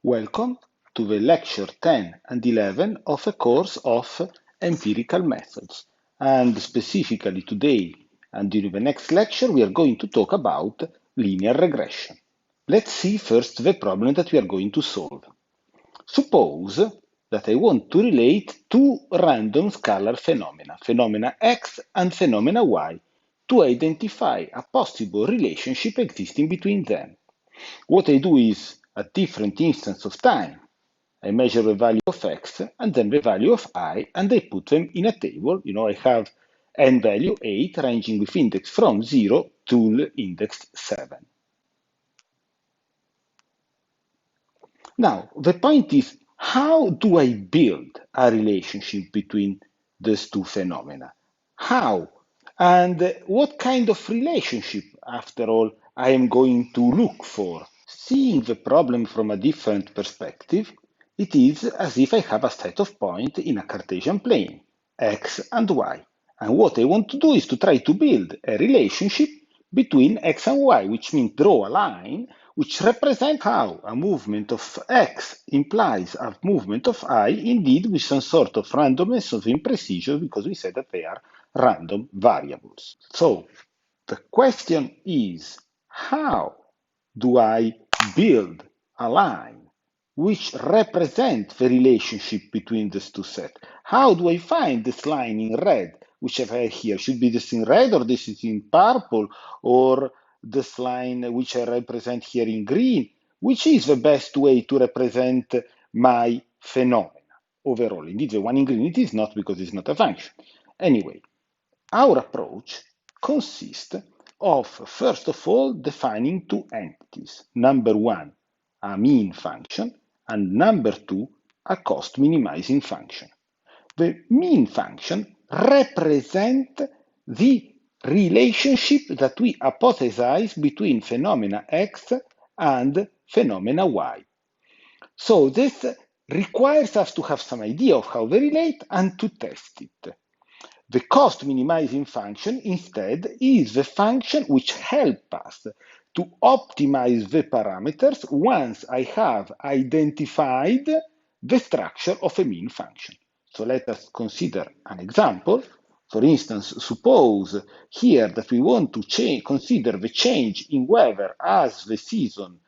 Welcome to the lecture 10 and 11 of a course of empirical methods. And specifically today and during the next lecture, we are going to talk about linear regression. Let's see first the problem that we are going to solve. Suppose that I want to relate two random scalar phenomena, phenomena x and phenomena y, to identify a possible relationship existing between them. What I do is, at different instants of time, I measure the value of x and then the value of I, and I put them in a table. I have n value 8 ranging with index from 0 to index 7. Now, the point is, how do I build a relationship between these two phenomena? How? And what kind of relationship, after all, I am going to look for? Seeing the problem from a different perspective, it is as if I have a set of points in a Cartesian plane, x and y. And what I want to do is to try to build a relationship between x and y, which means draw a line which represents how a movement of x implies a movement of I, indeed with some sort of randomness of imprecision, because we said that they are random variables. So the question is, how do I build a line which represents the relationship between these two sets? How do I find this line in red, which I have here? Should be this in red, or this is in purple, or this line which I represent here in green? Which is the best way to represent my phenomena overall? Indeed, the one in green it is not, because it's not a function. Anyway, our approach consists of, first of all, defining two entities. Number one, a mean function, and number two, a cost minimizing function. The mean function represents the relationship that we hypothesize between phenomena x and phenomena y. So this requires us to have some idea of how they relate and to test it. The cost minimizing function instead is the function which helps us to optimize the parameters once I have identified the structure of a mean function. So let us consider an example. For instance, suppose here that we want to consider the change in weather as the season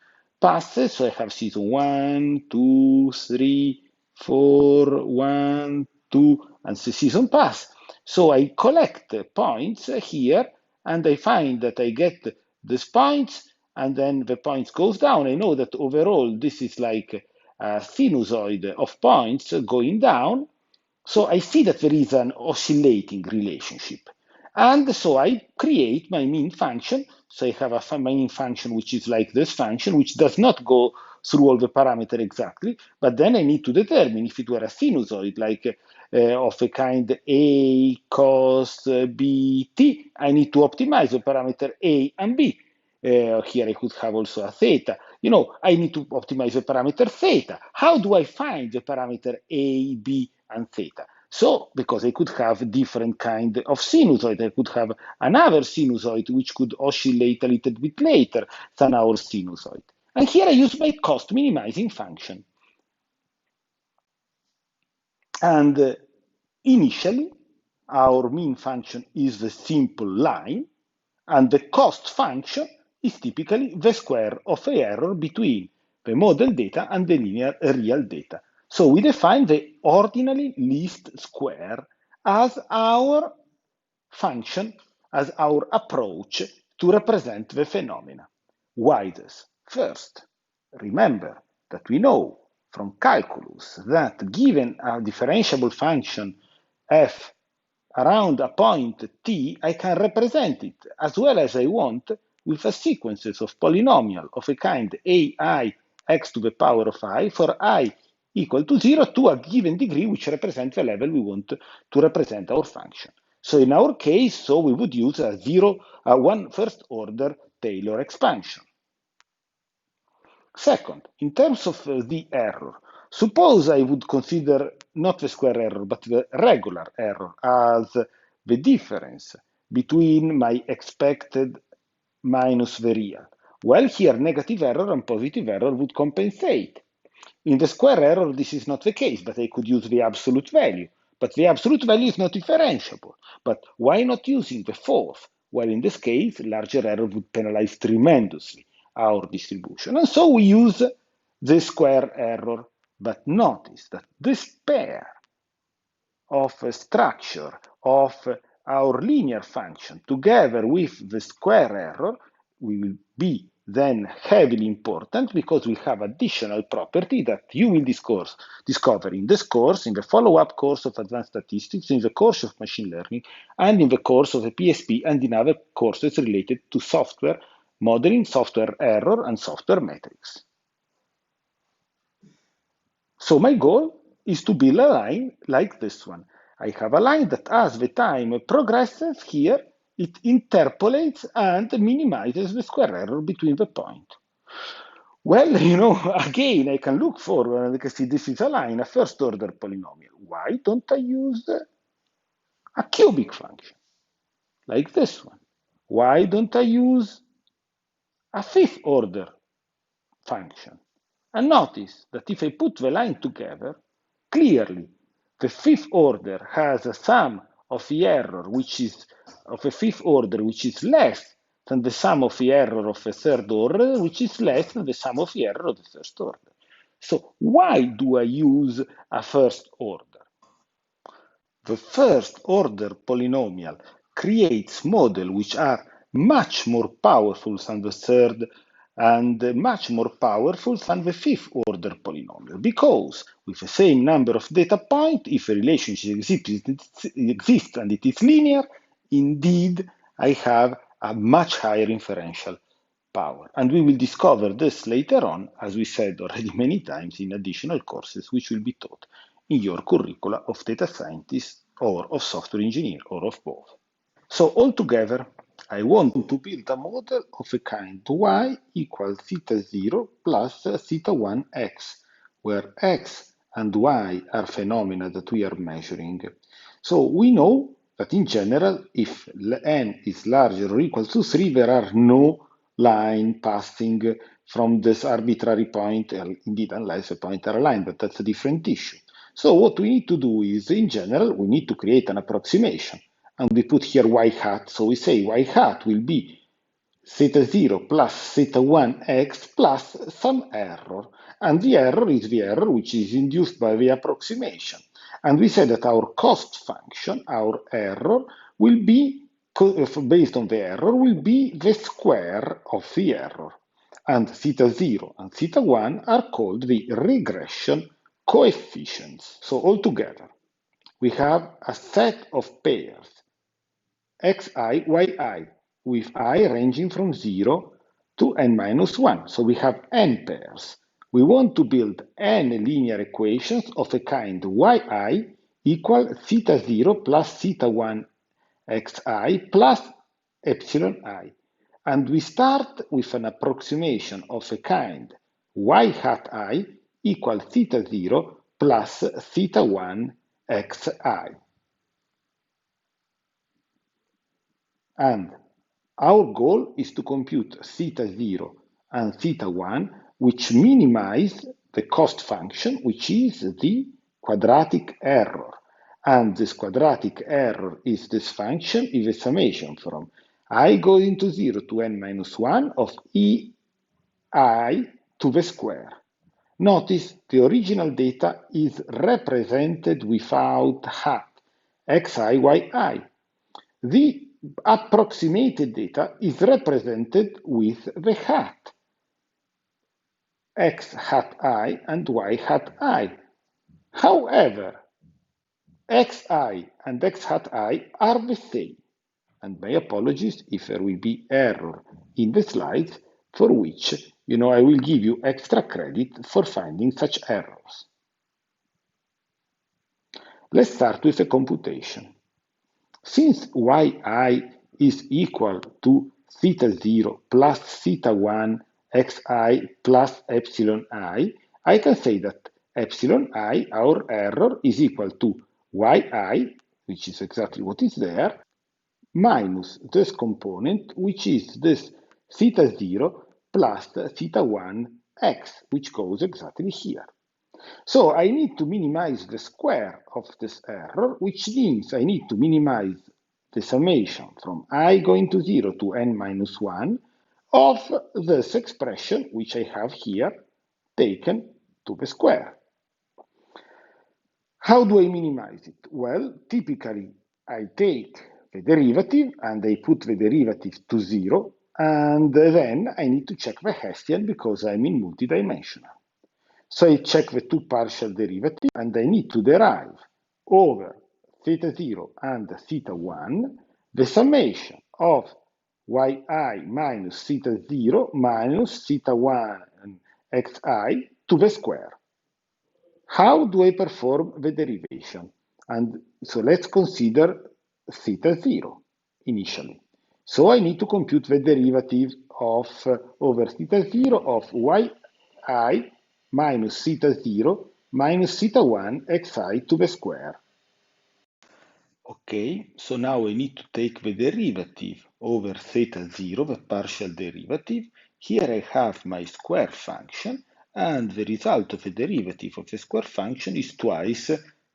passes. So I have season 1, 2, 3, 4, 1, 2, and the season pass. So I collect points here, and I find that I get these points, and then the points goes down. I know that overall this is like a sinusoid of points going down. So I see that there is an oscillating relationship. And so I create my mean function. So I have a mean function which is like this function, which does not go through all the parameters exactly, but then I need to determine if it were a sinusoid, like of a kind A cos B t, I need to optimize the parameter A and B. Here I could have also a theta. I need to optimize the parameter theta. How do I find the parameter A, B, and theta? So, because I could have different kind of sinusoid, I could have another sinusoid which could oscillate a little bit later than our sinusoid. And here I use my cost minimizing function. And initially, our mean function is the simple line, and the cost function is typically the square of the error between the model data and the linear real data. So we define the ordinary least square as our function, as our approach to represent the phenomena. Why this? First, remember that we know from calculus that given a differentiable function f around a point t, I can represent it as well as I want with a sequences of polynomial of a kind ai x to the power of I for I equal to 0 to a given degree, which represents the level we want to represent our function. So in our case, we would use a one first order Taylor expansion. Second, in terms of the error, suppose I would consider not the square error, but the regular error as the difference between my expected minus the real. Well, here negative error and positive error would compensate. In the square error, this is not the case, but I could use the absolute value. But the absolute value is not differentiable. But why not using the fourth? Well, in this case, larger error would penalize tremendously our distribution. And so we use the square error. But notice that this pair of a structure of our linear function together with the square error will be then heavily important because we have additional property that you will discover in this course, in the follow-up course of advanced statistics, in the course of machine learning, and in the course of the PSP and in other courses related to software modeling, software error, and software metrics. So my goal is to build a line like this one. I have a line that as the time progresses here, it interpolates and minimizes the square error between the point. Well, again, I can look forward and I can see this is a line, a first order polynomial. Why don't I use a cubic function like this one? Why don't I use a fifth order function? And notice that if I put the line together, clearly the fifth order has a sum of the error which is of a fifth order which is less than the sum of the error of a third order, which is less than the sum of the error of the first order. So why do I use a first order? The first order polynomial creates models which are much more powerful than the third and much more powerful than the fifth order polynomial because with the same number of data points, if a relationship exists and it is linear, indeed I have a much higher inferential power. And we will discover this later on, as we said already many times, in additional courses which will be taught in your curricula of data scientist or of software engineer or of both. So altogether, I want to build a model of a kind y equals theta 0 plus theta 1 x, where x and y are phenomena that we are measuring. So we know that in general, if n is larger or equal to 3, there are no line passing from this arbitrary point, indeed, unless the points are aligned, but that's a different issue. So what we need to do is, in general, we need to create an approximation. And we put here y hat. So we say y hat will be theta 0 plus theta 1 x plus some error. And the error is the error which is induced by the approximation. And we said that our cost function, our error, will be, based on the error, will be the square of the error. And theta 0 and theta 1 are called the regression coefficients. So altogether, we have a set of pairs xi, yi, with I ranging from 0 to n minus 1. So we have n pairs. We want to build n linear equations of a kind yi equal theta 0 plus theta 1 xi plus epsilon I. And we start with an approximation of a kind y hat I equal theta 0 plus theta 1 xi. And our goal is to compute theta 0 and theta 1, which minimize the cost function, which is the quadratic error. And this quadratic error is this function is a summation from I going to 0 to n minus 1 of ei to the square. Notice the original data is represented without hat, xi, yi. The approximated data is represented with the hat, x hat I and y hat I. However, xi and x hat I are the same. And my apologies if there will be error in the slides, for which, I will give you extra credit for finding such errors. Let's start with a computation. Since yi is equal to theta 0 plus theta 1 xi plus epsilon I can say that epsilon I, our error, is equal to yi, which is exactly what is there, minus this component, which is this theta 0 plus theta 1 x, which goes exactly here. So I need to minimize the square of this error, which means I need to minimize the summation from I going to 0 to n minus 1 of this expression, which I have here, taken to the square. How do I minimize it? Well, typically I take the derivative and I put the derivative to 0, and then I need to check the Hessian because I'm in multidimensional. So I check the two partial derivatives and I need to derive over theta 0 and theta 1 the summation of yi minus theta 0 minus theta 1 xi to the square. How do I perform the derivation? And so let's consider theta 0 initially. So I need to compute the derivative of over theta 0 of yi minus theta 0 minus theta 1 xi to the square. Okay, so now I need to take the derivative over theta 0, the partial derivative. Here I have my square function, and the result of the derivative of the square function is twice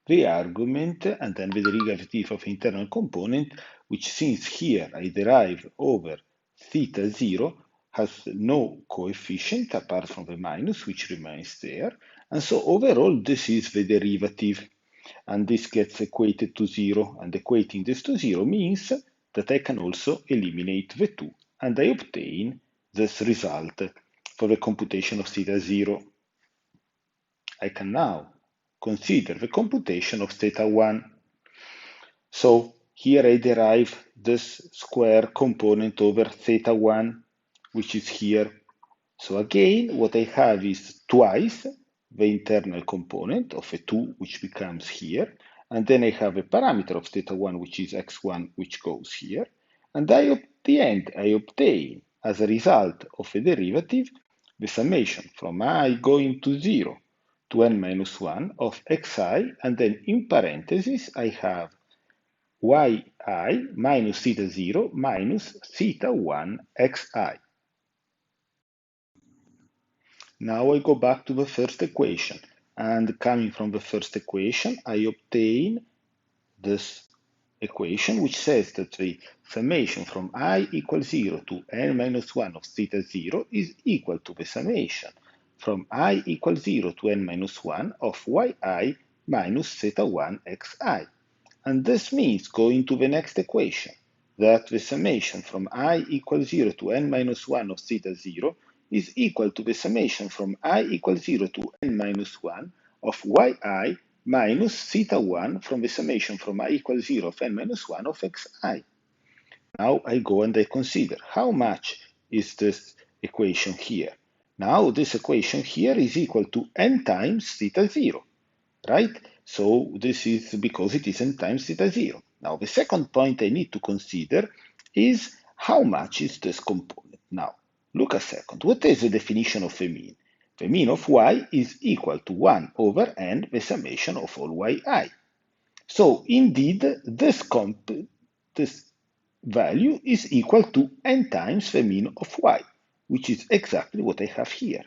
the argument and then the derivative of the internal component, which since here I derive over theta 0 has no coefficient apart from the minus, which remains there. And so overall, this is the derivative. And this gets equated to 0. And equating this to 0 means that I can also eliminate the 2. And I obtain this result for the computation of theta 0. I can now consider the computation of theta 1. So here I derive this square component over theta 1, which is here. So again, what I have is twice the internal component of a 2, which becomes here. And then I have a parameter of theta 1, which is x1, which goes here. And at the end, I obtain, as a result of a derivative, the summation from I going to 0 to n minus 1 of xi, and then in parentheses, I have yi minus theta 0 minus theta 1 xi. Now I go back to the first equation, and coming from the first equation, I obtain this equation, which says that the summation from I equals 0 to n minus 1 of theta 0 is equal to the summation from I equals 0 to n minus 1 of yi minus theta 1 xi. And this means, going to the next equation, that the summation from I equals 0 to n minus 1 of theta 0 is equal to the summation from I equals 0 to n minus 1 of yi minus theta 1 from the summation from I equals 0 of n minus 1 of xi. Now I go and I consider how much is this equation here. Now this equation here is equal to n times theta 0, right? So this is because it is n times theta 0. Now the second point I need to consider is how much is this component. Now look a second, what is the definition of the mean? The mean of y is equal to 1 over n, the summation of all yi. So indeed, this value is equal to n times the mean of y, which is exactly what I have here.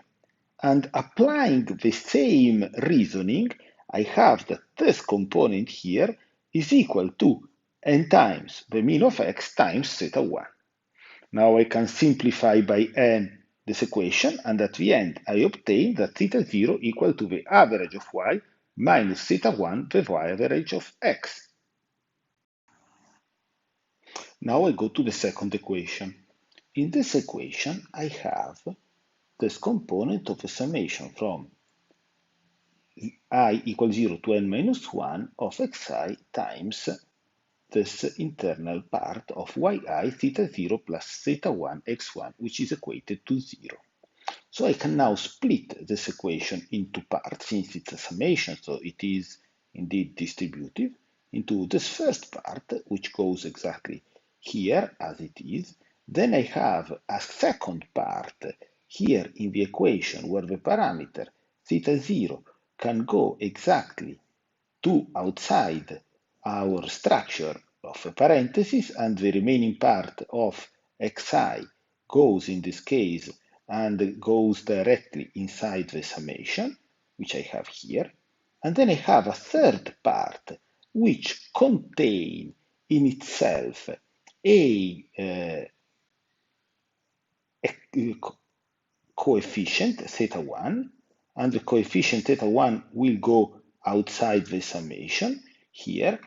And applying the same reasoning, I have that this component here is equal to n times the mean of x times theta 1. Now I can simplify by n this equation, and at the end I obtain that theta 0 equal to the average of y minus theta 1, the y average of x. Now I go to the second equation. In this equation, I have this component of the summation from I equals 0 to n minus 1 of xi times this internal part of yi theta 0 plus theta 1 x1, which is equated to 0. So I can now split this equation into parts, since it's a summation, so it is indeed distributive, into this first part, which goes exactly here as it is. Then I have a second part here in the equation where the parameter theta 0 can go exactly to outside our structure of a parenthesis, and the remaining part of xi goes in this case and goes directly inside the summation. which I have here, and then I have a third part which contain in itself a coefficient theta1, and the coefficient theta1 will go outside the summation here,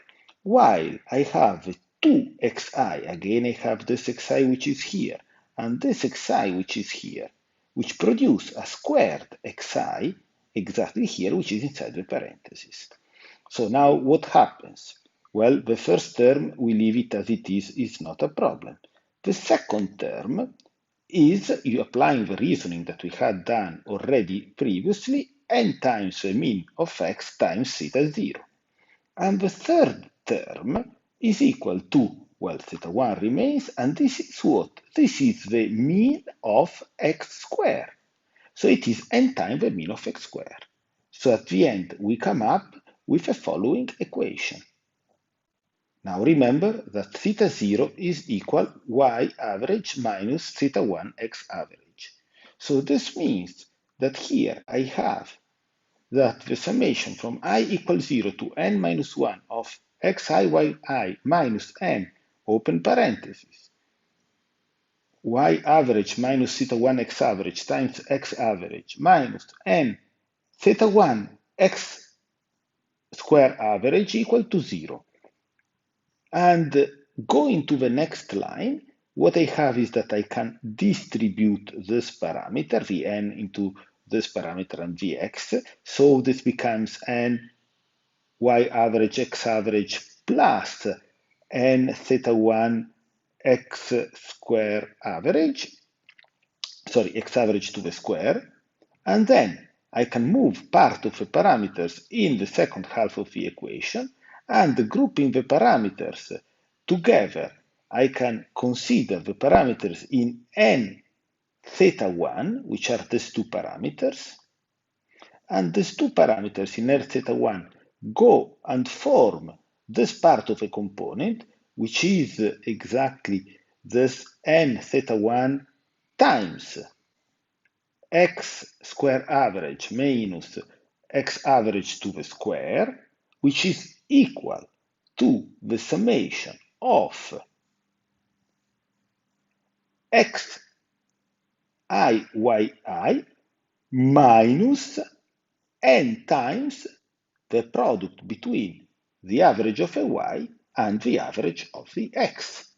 while I have 2xi, again I have this xi which is here, and this xi which is here, which produce a squared xi exactly here, which is inside the parentheses. So now what happens? Well, the first term, we leave it as it is not a problem. The second term is you applying the reasoning that we had done already previously, n times the mean of x times theta 0. And the third term is equal to, well, theta 1 remains, and this is what? This is the mean of x squared. So it is n times the mean of x squared. So at the end, we come up with the following equation. Now remember that theta 0 is equal y average minus theta 1 x average. So this means that here I have that the summation from I equals 0 to n minus 1 of xi yi minus n, open parentheses, y average minus theta 1 x average times x average minus n theta 1 x square average equal to 0. And going to the next line, what I have is that I can distribute this parameter, the n, into this parameter and the x. So this becomes n y average x average plus n theta 1 x square average, sorry, x average to the square. And then I can move part of the parameters in the second half of the equation, and grouping the parameters together, I can consider the parameters in n theta 1, which are these two parameters, and these two parameters in n theta 1 go and form this part of a component, which is exactly this n theta 1 times x square average minus x average to the square, which is equal to the summation of x I y I minus n times the product between the average of a y and the average of the x.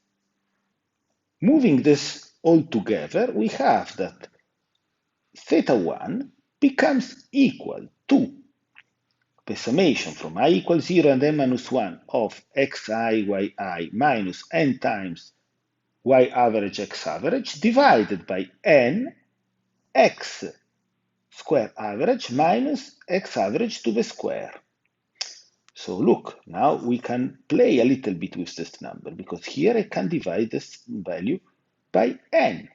Moving this all together, we have that theta 1 becomes equal to the summation from I equals 0 and n minus 1 of xi yi minus n times y average x average divided by n x square average minus x average to the square. So look, now we can play a little bit with this number, because here I can divide this value by n.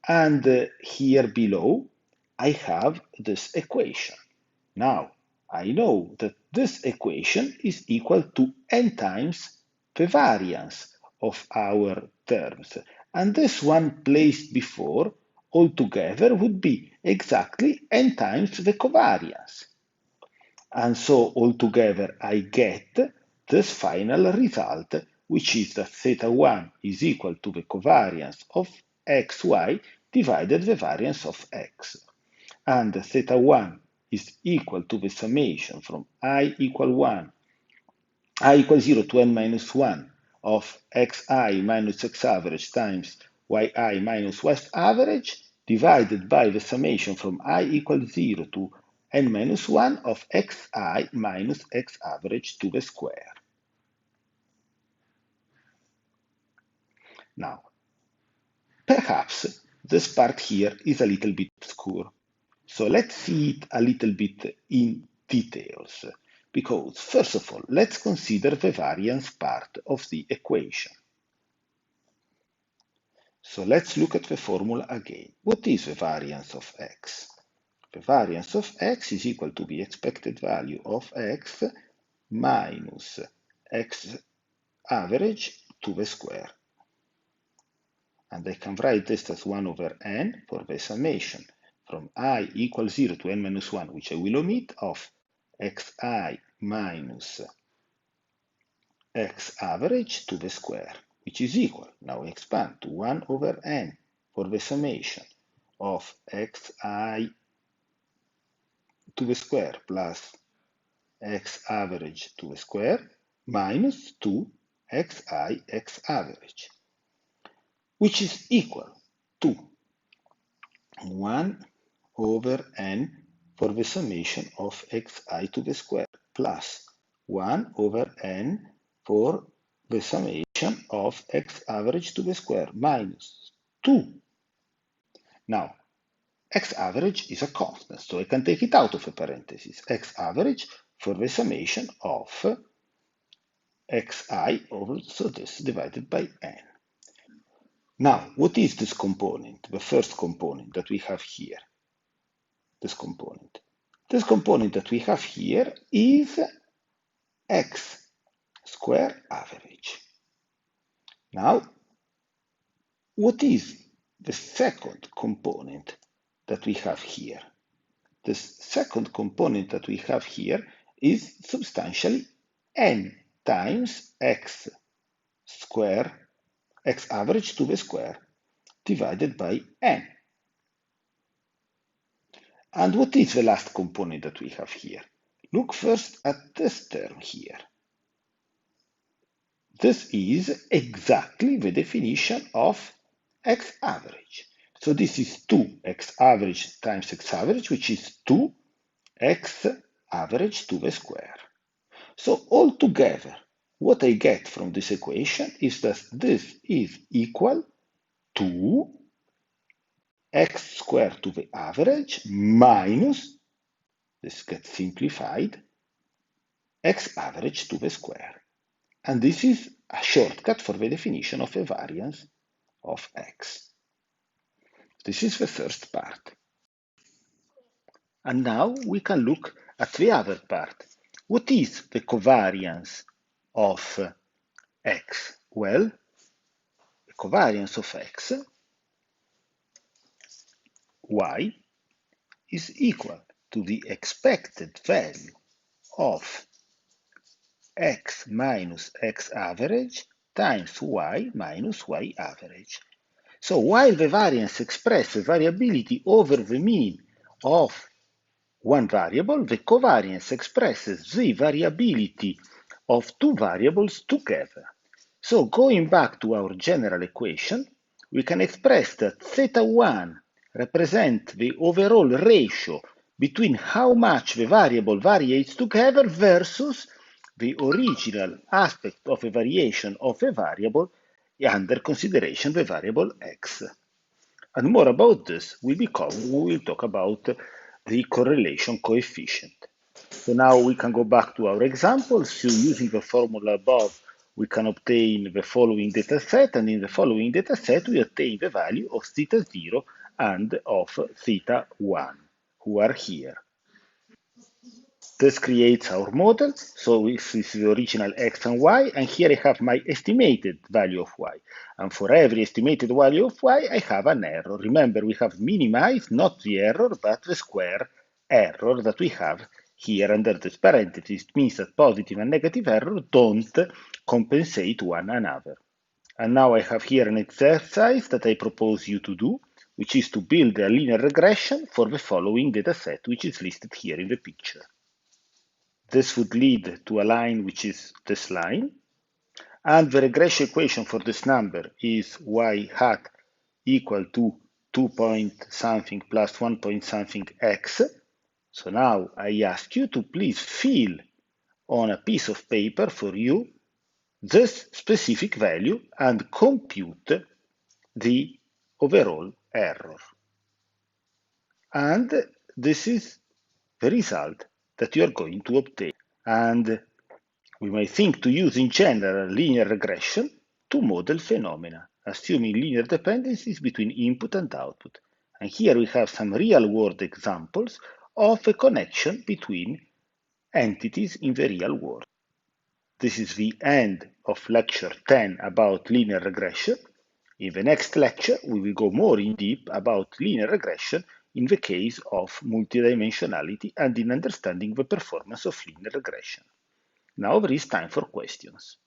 And here below, I have this equation. Now, I know that this equation is equal to n times the variance of our terms. And this one placed before altogether would be exactly n times the covariance. And so altogether I get this final result, which is that theta 1 is equal to the covariance of xy divided the variance of x. And theta 1 is equal to the summation from I equal 0 to n minus 1 of xi minus x average times yi minus y average divided by the summation from I equals 0 to n minus 1 of xi minus x average to the square. Now, perhaps this part here is a little bit obscure. So let's see it a little bit in details, because first of all, let's consider the variance part of the equation. So let's look at the formula again. What is the variance of x? The variance of x is equal to the expected value of x minus x average to the square. And I can write this as 1 over n for the summation from I equals 0 to n minus 1, which I will omit, of xi minus x average to the square, which is equal, now expand to 1 over n for the summation of xi to the square plus x average to the square minus 2xi x average, which is equal to 1 over n for the summation of xi to the square plus 1 over n for the summation of x average to the square minus 2. Now, x average is a constant, so I can take it out of a parenthesis. X average for the summation of xi, also this divided by n. Now, what is this component, the first component that we have here? This component. This component that we have here is x square average. Now, what is the second component that we have here? The second component that we have here is substantially n times x square, x average to the square, divided by n. And what is the last component that we have here? Look first at this term here. This is exactly the definition of x average. So this is 2x average times x average, which is 2x average to the square. So altogether, what I get from this equation is that this is equal to x squared to the average minus, this gets simplified, x average to the square. And this is a shortcut for the definition of a variance of x. This is the first part. And now we can look at the other part. What is the covariance of x? Well, the covariance of x, y, is equal to the expected value of x minus x average times y minus y average. So while the variance expresses variability over the mean of one variable, the covariance expresses the variability of two variables together. So going back to our general equation, we can express that theta1 represents the overall ratio between how much the variable varies together versus the original aspect of a variation of a variable under consideration the variable x. And more about this we will talk about the correlation coefficient. So now we can go back to our example. So using the formula above, we can obtain the following data set, and in the following data set we obtain the value of theta 0 and of theta 1, who are here. This creates our model. So this is the original x and y, and here I have my estimated value of y. And for every estimated value of y, I have an error. Remember, we have minimized not the error, but the square error that we have here under this parenthesis. It means that positive and negative error don't compensate one another. And now I have here an exercise that I propose you to do, which is to build a linear regression for the following data set, which is listed here in the picture. This would lead to a line which is this line, and the regression equation for this number is y hat equal to 2 point something plus 1 point something x. So now I ask you to please fill on a piece of paper for you this specific value and compute the overall error. And this is the result that you are going to obtain. And we may think to use in general linear regression to model phenomena, assuming linear dependencies between input and output. And here we have some real-world examples of a connection between entities in the real world. This is the end of lecture 10 about linear regression. In the next lecture, we will go more in depth about linear regression in the case of multidimensionality and in understanding the performance of linear regression. Now there is time for questions.